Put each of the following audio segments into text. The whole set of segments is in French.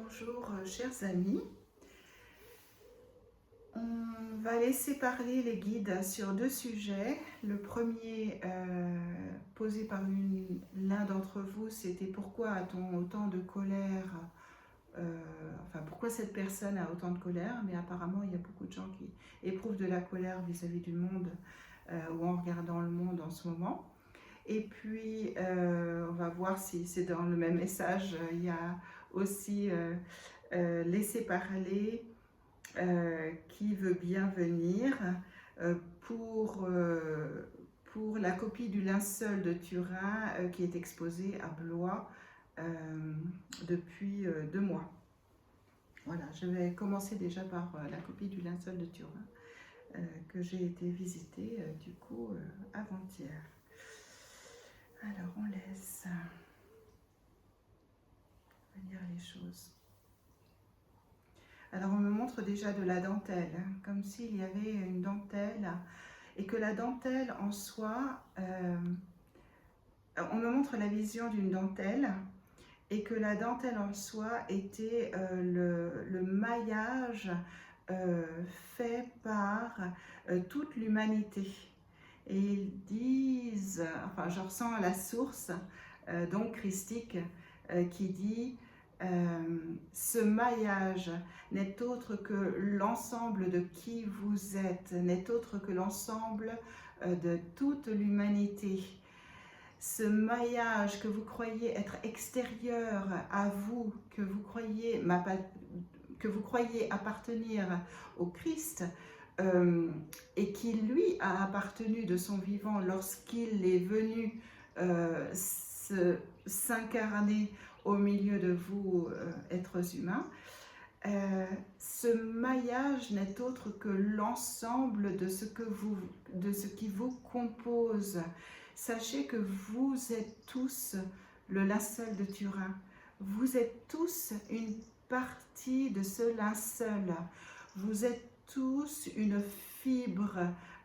Bonjour chers amis, on va laisser parler les guides sur deux sujets. Le premier posé par l'un d'entre vous, c'était pourquoi a-t-on autant de colère, pourquoi cette personne a autant de colère, mais apparemment il y a beaucoup de gens qui éprouvent de la colère vis-à-vis du monde ou en regardant le monde en ce moment. Et puis on va voir si c'est dans le même message, il y a aussi laisser parler qui veut bien venir pour la copie du linceul de Turin qui est exposée à Blois depuis 2 mois. Voilà, je vais commencer déjà par la copie du linceul de Turin que j'ai été visiter du coup avant-hier. Alors on laisse venir les choses. Alors on me montre déjà de la dentelle, comme s'il y avait une dentelle, et que la dentelle en soi, on me montre la vision d'une dentelle, et que la dentelle en soi était le maillage fait par toute l'humanité. Et ils disent, enfin je ressens la source, donc christique, qui dit ce maillage n'est autre que l'ensemble de qui vous êtes, n'est autre que l'ensemble de toute l'humanité. Ce maillage que vous croyez être extérieur à vous, que vous croyez appartenir au Christ, et qui lui a appartenu de son vivant lorsqu'il est venu s'incarner au milieu de vous, êtres humains. Ce maillage n'est autre que l'ensemble de ce qui vous compose. Sachez que vous êtes tous le linceul de Turin. Vous êtes tous une partie de ce linceul. Vous êtes tous une fibre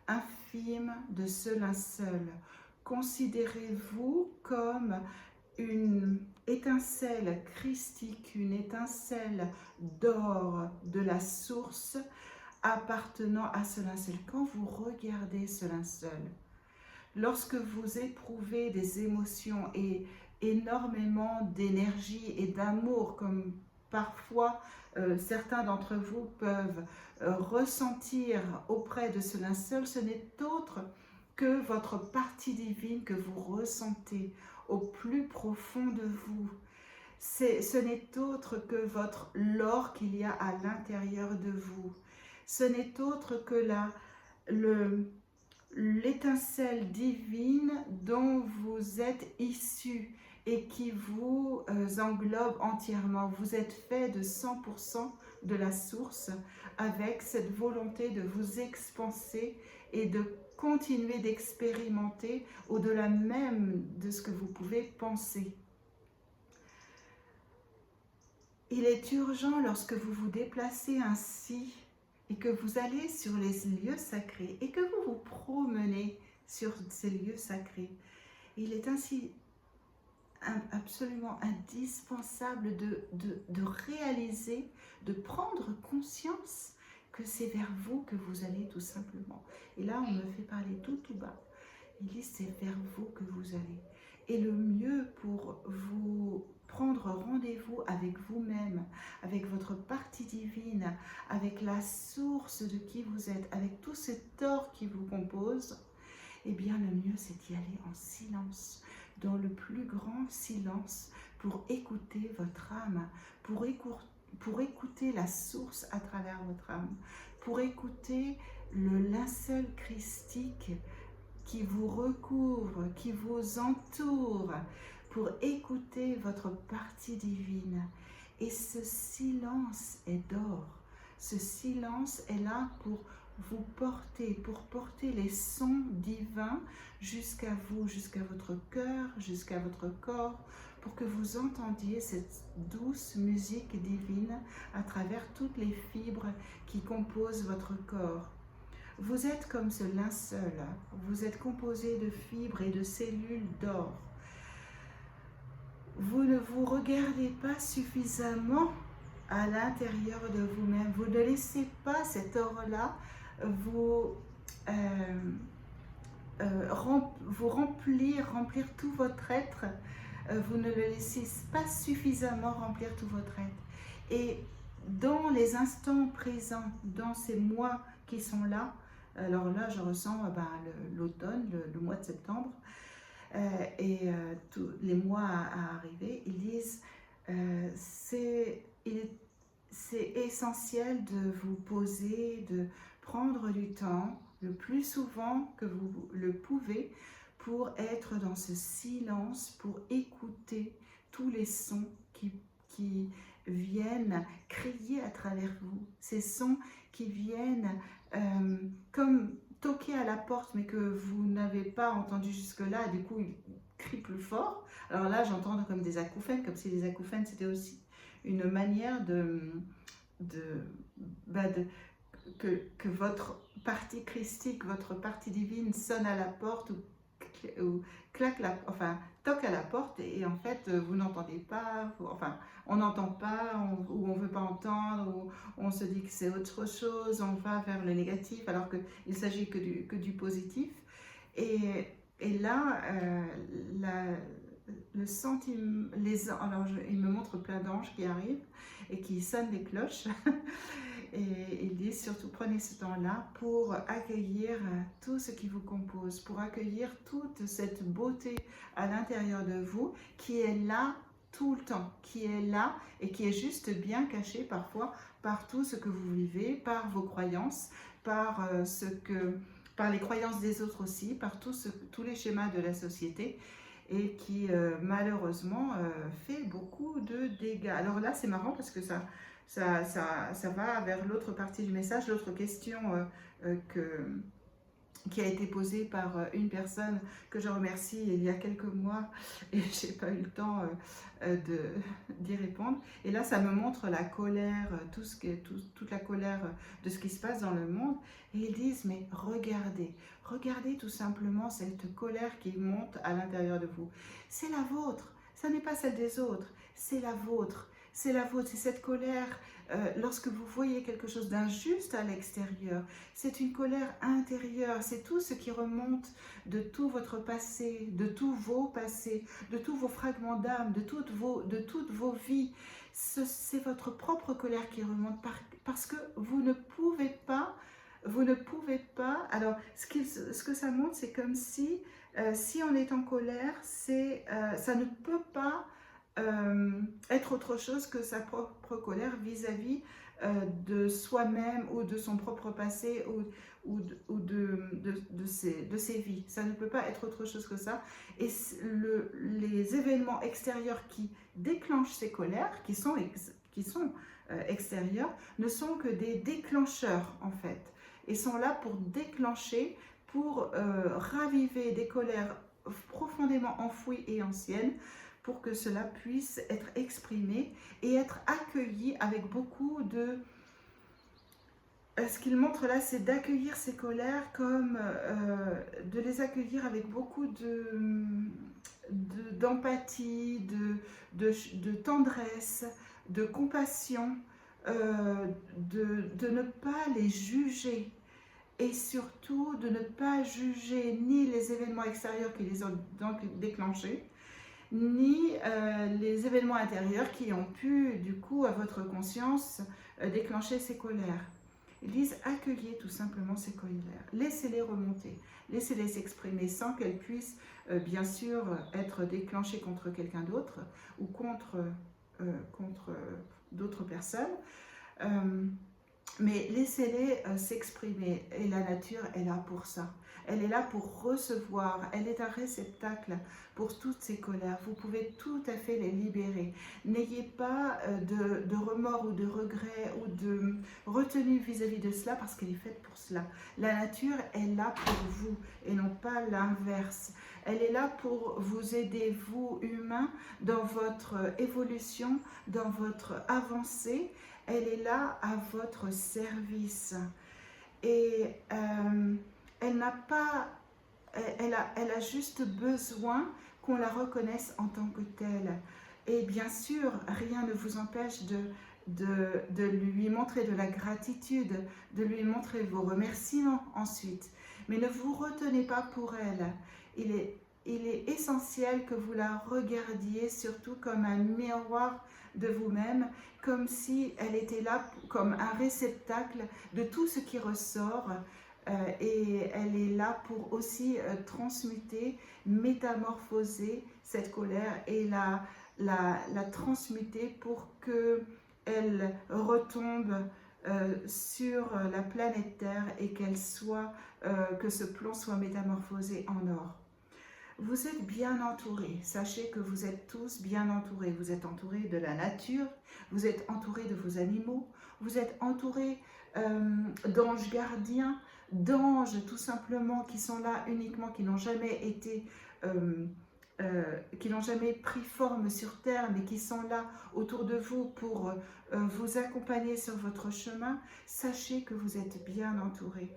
infime de ce linceul. Considérez-vous comme une étincelle christique, une étincelle d'or de la source appartenant à ce linceul. Quand vous regardez ce linceul, lorsque vous éprouvez des émotions et énormément d'énergie et d'amour, comme parfois certains d'entre vous peuvent ressentir auprès de ce linceul, ce n'est autre que votre partie divine que vous ressentez au plus profond de vous. Ce n'est autre que l'or qu'il y a à l'intérieur de vous. Ce n'est autre que l'étincelle divine dont vous êtes issus et qui vous englobe entièrement. Vous êtes fait de 100% de la source, avec cette volonté de vous expanser et de continuer d'expérimenter au-delà même de ce que vous pouvez penser. Il est urgent, lorsque vous vous déplacez ainsi et que vous allez sur les lieux sacrés et que vous vous promenez sur ces lieux sacrés, il est ainsi absolument indispensable de réaliser, de prendre conscience que c'est vers vous que vous allez tout simplement. Et là, on me fait parler tout bas. Il dit c'est vers vous que vous allez. Et le mieux pour vous prendre rendez-vous avec vous-même, avec votre partie divine, avec la source de qui vous êtes, avec tout cet or qui vous compose, eh bien le mieux c'est d'y aller en silence, dans le plus grand silence, pour écouter votre âme, pour écouter la source à travers votre âme, pour écouter le linceul christique qui vous recouvre, qui vous entoure, pour écouter votre partie divine. Et ce silence est d'or. Ce silence est là pour vous porter, pour porter les sons divins jusqu'à vous, jusqu'à votre cœur, jusqu'à votre corps, pour que vous entendiez cette douce musique divine à travers toutes les fibres qui composent votre corps. Vous êtes comme ce linceul, vous êtes composé de fibres et de cellules d'or. Vous ne vous regardez pas suffisamment à l'intérieur de vous-même. Vous ne laissez pas cet or-là vous, vous remplir tout votre être. Vous ne le laissez pas suffisamment remplir tout votre être. Et dans les instants présents, dans ces mois qui sont là, alors là je ressens l'automne, le mois de septembre, tous les mois à arriver, ils disent c'est essentiel de vous poser, de prendre du temps le plus souvent que vous le pouvez pour être dans ce silence, pour écouter tous les sons qui viennent crier à travers vous, ces sons qui viennent comme toquer à la porte mais que vous n'avez pas entendu jusque-là, du coup ils crient plus fort. Alors là j'entends comme des acouphènes, comme si les acouphènes c'était aussi une manière que votre partie christique, votre partie divine sonne à la porte ou claque toque à la porte et en fait vous n'entendez pas, on n'entend pas ou on ne veut pas entendre ou on se dit que c'est autre chose, on va vers le négatif alors qu'il s'agit que du positif et là le sentiment, il me montre plein d'anges qui arrivent et qui sonnent les cloches et ils disent surtout prenez ce temps-là pour accueillir tout ce qui vous compose, pour accueillir toute cette beauté à l'intérieur de vous qui est là tout le temps, qui est là et qui est juste bien cachée parfois par tout ce que vous vivez, par vos croyances, par les croyances des autres aussi, par tous les schémas de la société et qui malheureusement fait beaucoup de dégâts. Alors là c'est marrant parce que ça va vers l'autre partie du message, l'autre question qui a été posée par une personne que je remercie il y a quelques mois et je n'ai pas eu le temps d'y répondre. Et là, ça me montre la colère, toute la colère de ce qui se passe dans le monde. Et ils disent, mais regardez tout simplement cette colère qui monte à l'intérieur de vous. C'est la vôtre, ça n'est pas celle des autres, c'est la vôtre. C'est la vôtre, c'est cette colère lorsque vous voyez quelque chose d'injuste à l'extérieur. C'est une colère intérieure, c'est tout ce qui remonte de tout votre passé, de tous vos passés, de tous vos fragments d'âme, de toutes vos vies. C'est votre propre colère qui remonte parce que vous ne pouvez pas. Alors, ce que ça montre, c'est comme si on est en colère, ça ne peut pas être autre chose que sa propre colère vis-à-vis de soi-même ou de son propre passé ou de ses vies. Ça ne peut pas être autre chose que ça. Et les événements extérieurs qui déclenchent ces colères, qui sont extérieurs, ne sont que des déclencheurs en fait. Et sont là pour déclencher, pour raviver des colères profondément enfouies et anciennes, pour que cela puisse être exprimé et être accueilli avec beaucoup de... Ce qu'il montre là, c'est d'accueillir ces colères comme... de les accueillir avec beaucoup d'empathie, de tendresse, de compassion, de ne pas les juger. Et surtout de ne pas juger ni les événements extérieurs qui les ont donc déclenchés, ni les événements intérieurs qui ont pu, du coup, à votre conscience, déclencher ces colères. Ils disent accueillez tout simplement ces colères, laissez-les remonter, laissez-les s'exprimer sans qu'elles puissent, bien sûr, être déclenchées contre quelqu'un d'autre ou contre d'autres personnes. Mais laissez-les s'exprimer et la nature est là pour ça. Elle est là pour recevoir, elle est un réceptacle pour toutes ces colères. Vous pouvez tout à fait les libérer. N'ayez pas de remords ou de regrets ou de retenue vis-à-vis de cela parce qu'elle est faite pour cela. La nature est là pour vous et non pas l'inverse. Elle est là pour vous aider, vous humains, dans votre évolution, dans votre avancée. Elle est là à votre service et elle a juste besoin qu'on la reconnaisse en tant que telle. Et bien sûr, rien ne vous empêche de lui montrer de la gratitude, de lui montrer vos remerciements ensuite. Mais ne vous retenez pas pour elle. Il est essentiel que vous la regardiez surtout comme un miroir de vous-même, comme si elle était là comme un réceptacle de tout ce qui ressort. Et elle est là pour aussi transmuter, métamorphoser cette colère et la transmuter pour qu'elle retombe sur la planète Terre et que ce plomb soit métamorphosé en or. Vous êtes bien entourés. Sachez que vous êtes tous bien entourés. Vous êtes entourés de la nature, vous êtes entourés de vos animaux, vous êtes entourés d'anges gardiens, d'anges tout simplement qui sont là uniquement, qui n'ont jamais été... qui n'ont jamais pris forme sur terre, mais qui sont là autour de vous pour vous accompagner sur votre chemin. Sachez que vous êtes bien entourés.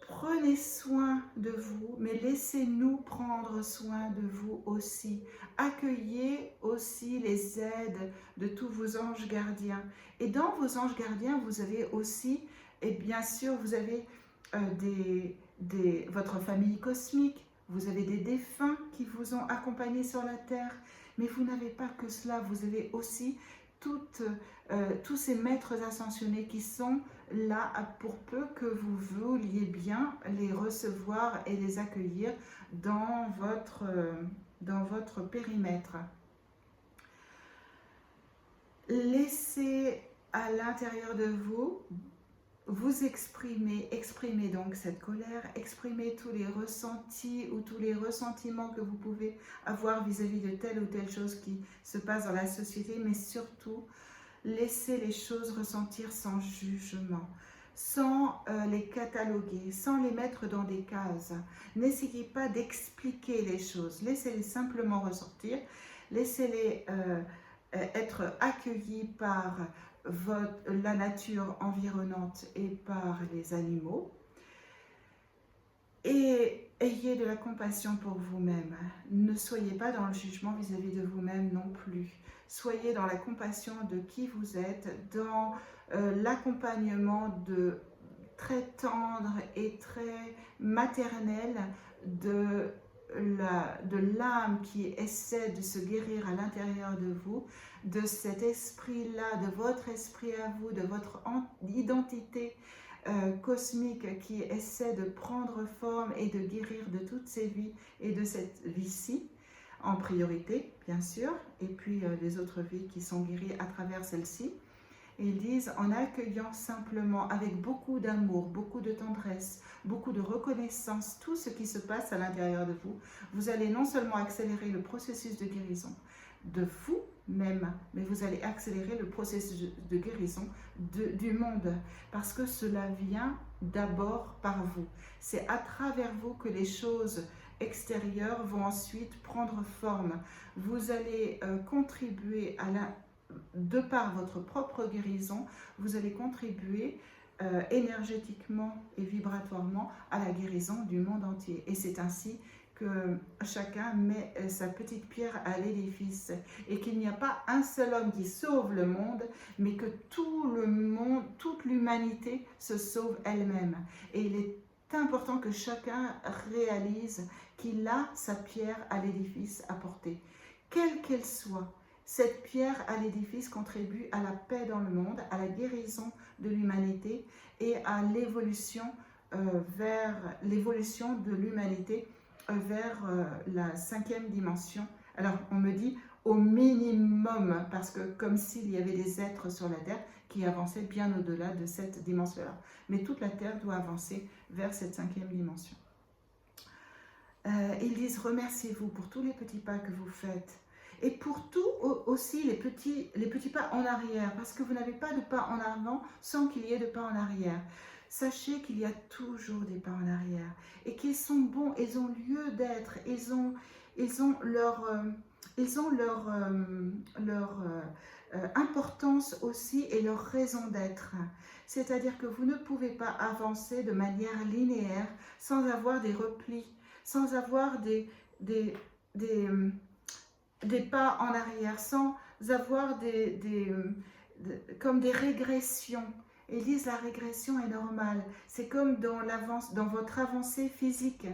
Prenez soin de vous, mais laissez-nous prendre soin de vous aussi. Accueillez aussi les aides de tous vos anges gardiens. Et dans vos anges gardiens, vous avez aussi, et bien sûr, vous avez votre famille cosmique, vous avez des défunts qui vous ont accompagné sur la terre, mais vous n'avez pas que cela, vous avez aussi tous ces maîtres ascensionnés qui sont là pour peu que vous vouliez bien les recevoir et les accueillir dans votre périmètre. Laissez à l'intérieur de vous exprimez donc cette colère, exprimez tous les ressentis ou tous les ressentiments que vous pouvez avoir vis-à-vis de telle ou telle chose qui se passe dans la société, mais surtout, laissez les choses ressentir sans jugement, sans les cataloguer, sans les mettre dans des cases. N'essayez pas d'expliquer les choses, laissez-les simplement ressortir, laissez-les être accueillis par la nature environnante et par les animaux. Et ayez de la compassion pour vous-même. Ne soyez pas dans le jugement vis-à-vis de vous-même non plus. Soyez dans la compassion de qui vous êtes, dans l'accompagnement très tendre et très maternel de l'âme qui essaie de se guérir à l'intérieur de vous, de cet esprit-là, de votre esprit à vous, de votre identité cosmique qui essaie de prendre forme et de guérir de toutes ces vies et de cette vie-ci, en priorité, bien sûr, et puis les autres vies qui sont guéries à travers celle-ci. Et ils disent, en accueillant simplement, avec beaucoup d'amour, beaucoup de tendresse, beaucoup de reconnaissance, tout ce qui se passe à l'intérieur de vous, vous allez non seulement accélérer le processus de guérison de vous-même, mais vous allez accélérer le processus de guérison du monde, parce que cela vient d'abord par vous. C'est à travers vous que les choses extérieures vont ensuite prendre forme. Vous allez contribuer de par votre propre guérison, vous allez contribuer énergétiquement et vibratoirement à la guérison du monde entier. Et c'est ainsi que chacun met sa petite pierre à l'édifice et qu'il n'y a pas un seul homme qui sauve le monde, mais que tout le monde, toute l'humanité se sauve elle-même. Et il est important que chacun réalise qu'il a sa pierre à l'édifice à porter, quelle qu'elle soit. Cette pierre à l'édifice contribue à la paix dans le monde, à la guérison de l'humanité et à l'évolution de l'humanité vers la 5e dimension. Alors on me dit au minimum, parce que comme s'il y avait des êtres sur la Terre qui avançaient bien au-delà de cette dimension-là. Mais toute la Terre doit avancer vers cette 5e dimension. Ils disent remerciez-vous pour tous les petits pas que vous faites. Et pour tout aussi les petits pas en arrière, parce que vous n'avez pas de pas en avant sans qu'il y ait de pas en arrière. Sachez qu'il y a toujours des pas en arrière et qu'ils sont bons, ils ont lieu d'être, ils ont leur importance aussi et leur raison d'être. C'est-à-dire que vous ne pouvez pas avancer de manière linéaire sans avoir des replis, sans avoir des pas en arrière, sans avoir comme des régressions. Ils disent la régression est normale. C'est comme dans votre avancée physique.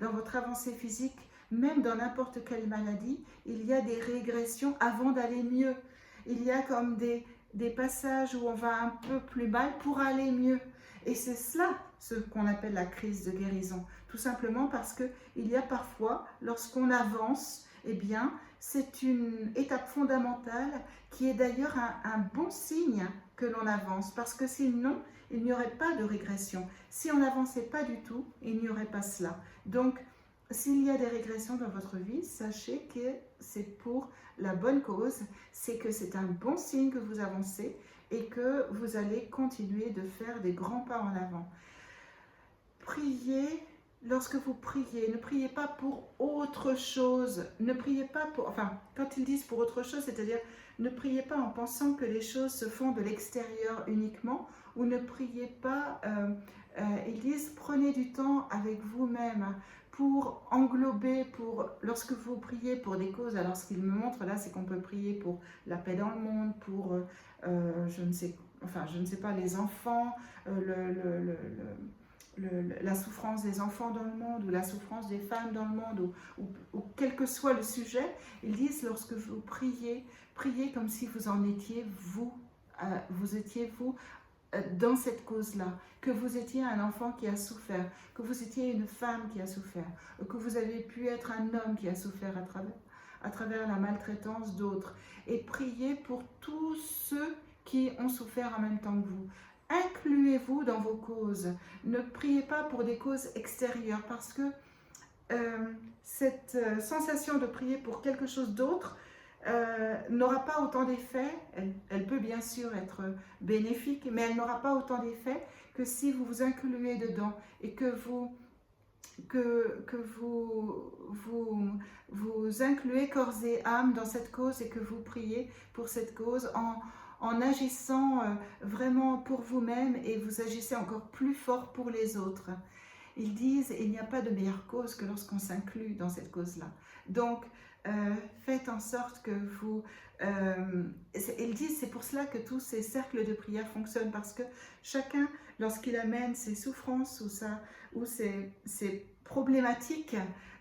Dans votre avancée physique, même dans n'importe quelle maladie, il y a des régressions avant d'aller mieux. Il y a comme des passages où on va un peu plus mal pour aller mieux. Et c'est cela ce qu'on appelle la crise de guérison. Tout simplement parce qu'il y a parfois, lorsqu'on avance, eh bien, c'est une étape fondamentale qui est d'ailleurs un bon signe que l'on avance, parce que sinon, il n'y aurait pas de régression. Si on n'avançait pas du tout, il n'y aurait pas cela. Donc, s'il y a des régressions dans votre vie, sachez que c'est pour la bonne cause, c'est que c'est un bon signe que vous avancez et que vous allez continuer de faire des grands pas en avant. Priez. Lorsque vous priez, ne priez pas pour autre chose. Ne priez pas pour... Enfin, quand ils disent pour autre chose, c'est-à-dire ne priez pas en pensant que les choses se font de l'extérieur uniquement, ou ne priez pas... ils disent prenez du temps avec vous-même pour englober, lorsque vous priez pour des causes. Alors ce qu'il me montre là, c'est qu'on peut prier pour la paix dans le monde, pour je ne sais pas, les enfants, la souffrance des enfants dans le monde, ou la souffrance des femmes dans le monde, ou quel que soit le sujet. Ils disent lorsque vous priez, priez comme si vous en étiez vous étiez dans cette cause-là, que vous étiez un enfant qui a souffert, que vous étiez une femme qui a souffert, que vous avez pu être un homme qui a souffert à travers la maltraitance d'autres. Et priez pour tous ceux qui ont souffert en même temps que vous. Incluez-vous dans vos causes. Ne priez pas pour des causes extérieures, parce que cette sensation de prier pour quelque chose d'autre n'aura pas autant d'effet. Elle peut bien sûr être bénéfique, mais elle n'aura pas autant d'effet que si vous vous incluez dedans et que vous incluez corps et âme dans cette cause, et que vous priez pour cette cause en agissant vraiment pour vous-même, et vous agissez encore plus fort pour les autres. Ils disent il n'y a pas de meilleure cause que lorsqu'on s'inclut dans cette cause-là. Donc, faites en sorte que vous... ils disent c'est pour cela que tous ces cercles de prière fonctionnent, parce que chacun, lorsqu'il amène ses souffrances ou ses problématiques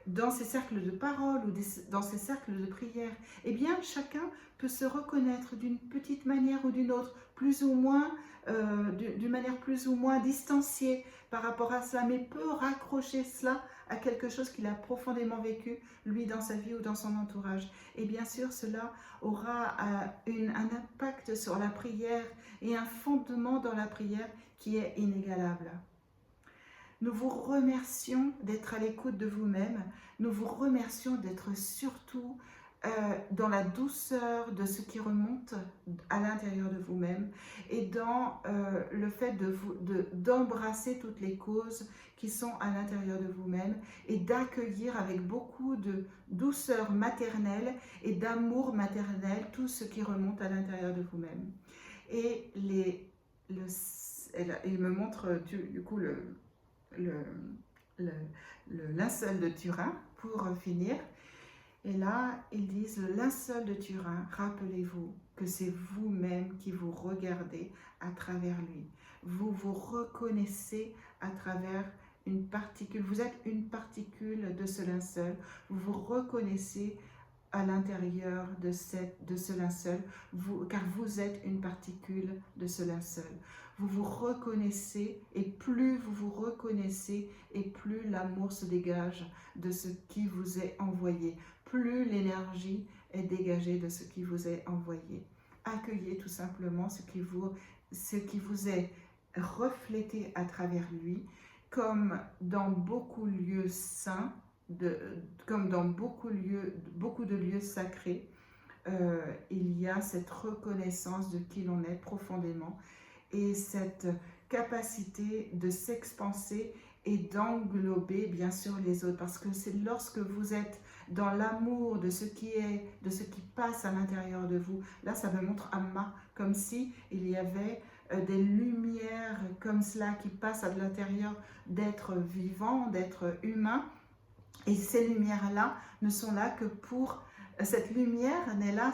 dans ces cercles de parole ou dans ces cercles de prière, eh bien chacun peut se reconnaître d'une petite manière ou d'une autre, plus ou moins, d'une manière plus ou moins distanciée par rapport à cela, mais peut raccrocher cela à quelque chose qu'il a profondément vécu, lui, dans sa vie ou dans son entourage. Et bien sûr, cela aura un impact sur la prière et un fondement dans la prière qui est inégalable. Nous vous remercions d'être à l'écoute de vous-même. Nous vous remercions d'être surtout dans la douceur de ce qui remonte à l'intérieur de vous-même, et dans le fait d'embrasser toutes les causes qui sont à l'intérieur de vous-même, et d'accueillir avec beaucoup de douceur maternelle et d'amour maternel tout ce qui remonte à l'intérieur de vous-même. Et il me montre du coup le linceul de Turin pour finir. Et là, ils disent le linceul de Turin, rappelez-vous que c'est vous-même qui vous regardez à travers lui. Vous vous reconnaissez à travers une particule. Vous êtes une particule de ce linceul. Vous vous reconnaissez à l'intérieur de ce linceul, car vous êtes une particule de ce linceul. Vous vous reconnaissez, et plus vous vous reconnaissez, et plus l'amour se dégage de ce qui vous est envoyé. Plus l'énergie est dégagée de ce qui vous est envoyé. Accueillez tout simplement ce qui vous est reflété à travers lui, comme dans beaucoup de lieux saints, comme dans beaucoup de lieux sacrés, il y a cette reconnaissance de qui l'on est profondément, et cette capacité de s'expanser et d'englober bien sûr les autres, parce que c'est lorsque vous êtes dans l'amour de ce qui passe à l'intérieur de vous. Là, ça me montre Amma, comme si il y avait des lumières comme cela qui passent à l'intérieur d'êtres vivants, d'êtres humains, et ces lumières-là ne sont là que pour Cette lumière n'est là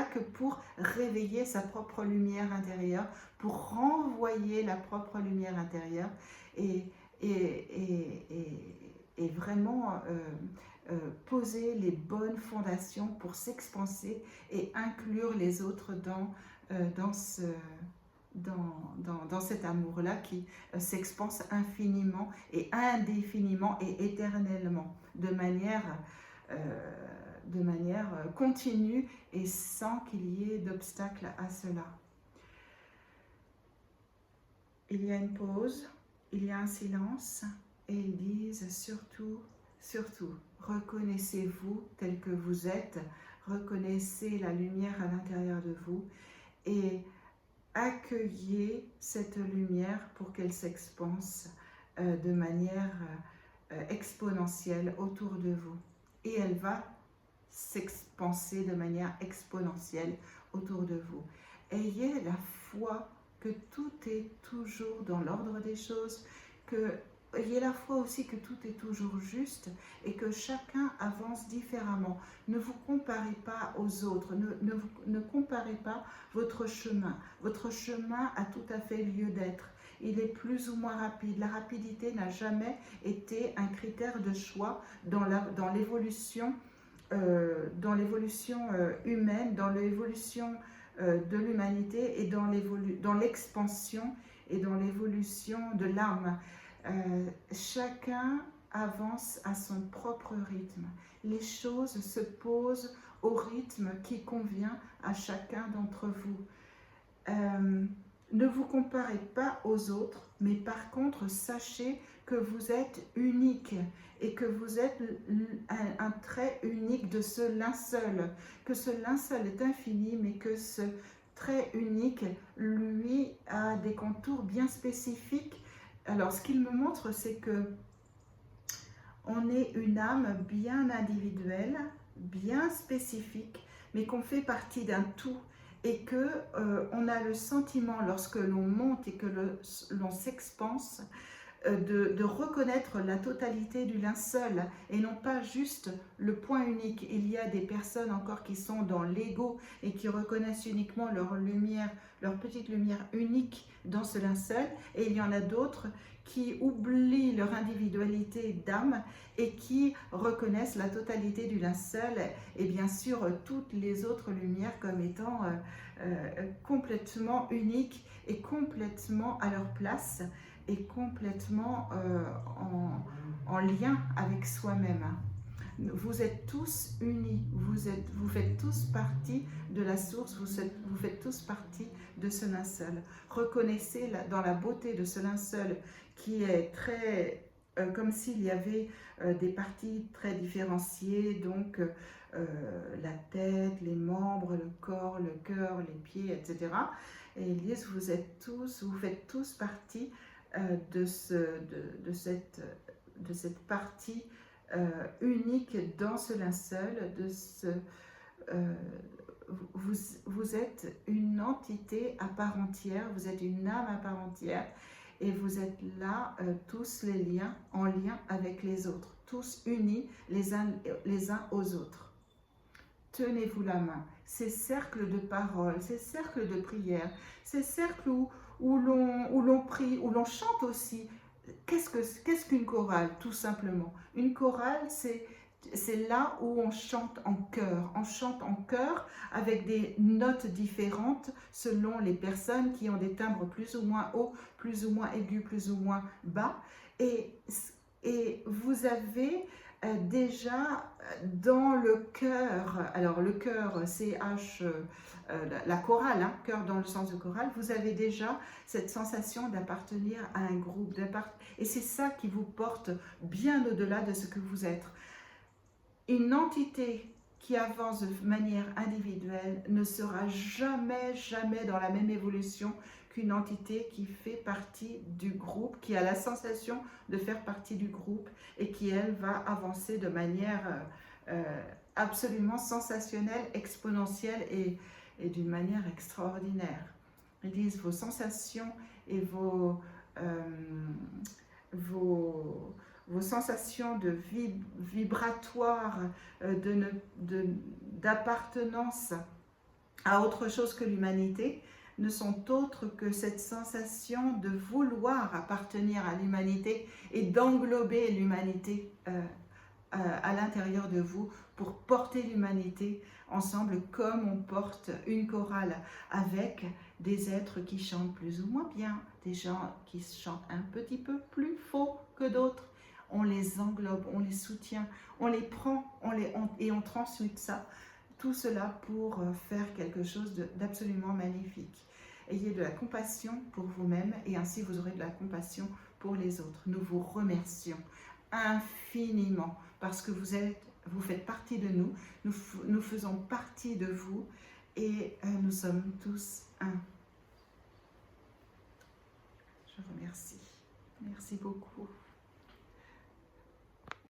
que pour réveiller sa propre lumière intérieure, pour renvoyer la propre lumière intérieure et, et vraiment poser les bonnes fondations pour s'expanser et inclure les autres dans cet amour-là qui s'expanse infiniment et indéfiniment et éternellement, de manière continue et sans qu'il y ait d'obstacle à cela. Il y a une pause, il y a un silence, et ils disent surtout, surtout, reconnaissez-vous tel que vous êtes, reconnaissez la lumière à l'intérieur de vous et accueillez cette lumière pour qu'elle s'expanse de manière exponentielle autour de vous. Et elle va s'expanser de manière exponentielle autour de vous. Ayez la foi que tout est toujours dans l'ordre des choses, ayez la foi aussi que tout est toujours juste et que chacun avance différemment. Ne vous comparez pas aux autres, ne comparez pas votre chemin. Votre chemin a tout à fait lieu d'être. Il est plus ou moins rapide. La rapidité n'a jamais été un critère de choix dans l'évolution humaine, dans l'évolution de l'humanité et dans l'expansion et dans l'évolution de l'âme. Chacun avance à son propre rythme. Les choses se posent au rythme qui convient à chacun d'entre vous. Ne vous comparez pas aux autres, mais par contre, sachez que vous êtes unique et que vous êtes un trait unique de ce linceul, que ce linceul est infini, mais que ce trait unique, lui, a des contours bien spécifiques. Alors, ce qu'il me montre, c'est que on est une âme bien individuelle, bien spécifique, mais qu'on fait partie d'un tout et que on a le sentiment, lorsque l'on monte et que l'on s'expanse, de reconnaître la totalité du linceul et non pas juste le point unique. Il y a des personnes encore qui sont dans l'ego et qui reconnaissent uniquement leur lumière, leur petite lumière unique dans ce linceul, et il y en a d'autres qui oublient leur individualité d'âme et qui reconnaissent la totalité du linceul et bien sûr toutes les autres lumières comme étant complètement uniques et complètement à leur place et complètement en lien avec soi-même. Vous êtes tous unis, vous faites tous partie de la source, vous faites tous partie de ce linceul. Reconnaissez dans la beauté de ce linceul qui est très, comme s'il y avait des parties très différenciées, donc la tête, les membres, le corps, le cœur, les pieds, etc. Et ils disent, vous faites tous partie de cette partie unique dans ce linceul, vous êtes une entité à part entière, vous êtes une âme à part entière et vous êtes là tous en lien avec les autres, tous unis les uns aux autres. Tenez-vous la main, ces cercles de paroles, ces cercles de prière, ces cercles où l'on prie, où l'on chante aussi. Qu'est-ce qu'une chorale, tout simplement? Une chorale, c'est là où on chante en chœur avec des notes différentes selon les personnes qui ont des timbres plus ou moins hauts, plus ou moins aigus, plus ou moins bas. Et vous avez déjà dans le cœur, alors le cœur, CH, la chorale, hein, cœur dans le sens de chorale, vous avez déjà cette sensation d'appartenir à un groupe, et c'est ça qui vous porte bien au-delà de ce que vous êtes. Une entité qui avance de manière individuelle ne sera jamais dans la même évolution qu'une entité qui fait partie du groupe, qui a la sensation de faire partie du groupe et qui, elle, va avancer de manière absolument sensationnelle, exponentielle et d'une manière extraordinaire. Ils disent vos sensations et vos vos sensations de vibratoire, d'appartenance à autre chose que l'humanité, ne sont autres que cette sensation de vouloir appartenir à l'humanité et d'englober l'humanité à l'intérieur de vous pour porter l'humanité ensemble comme on porte une chorale avec des êtres qui chantent plus ou moins bien, des gens qui chantent un petit peu plus faux que d'autres. On les englobe, on les soutient, on les prend et on transmute ça. Tout cela pour faire quelque chose d'absolument magnifique. Ayez de la compassion pour vous-même et ainsi vous aurez de la compassion pour les autres. Nous vous remercions infiniment parce que vous faites partie de nous, nous faisons partie de vous et nous sommes tous un. Je remercie. Merci beaucoup.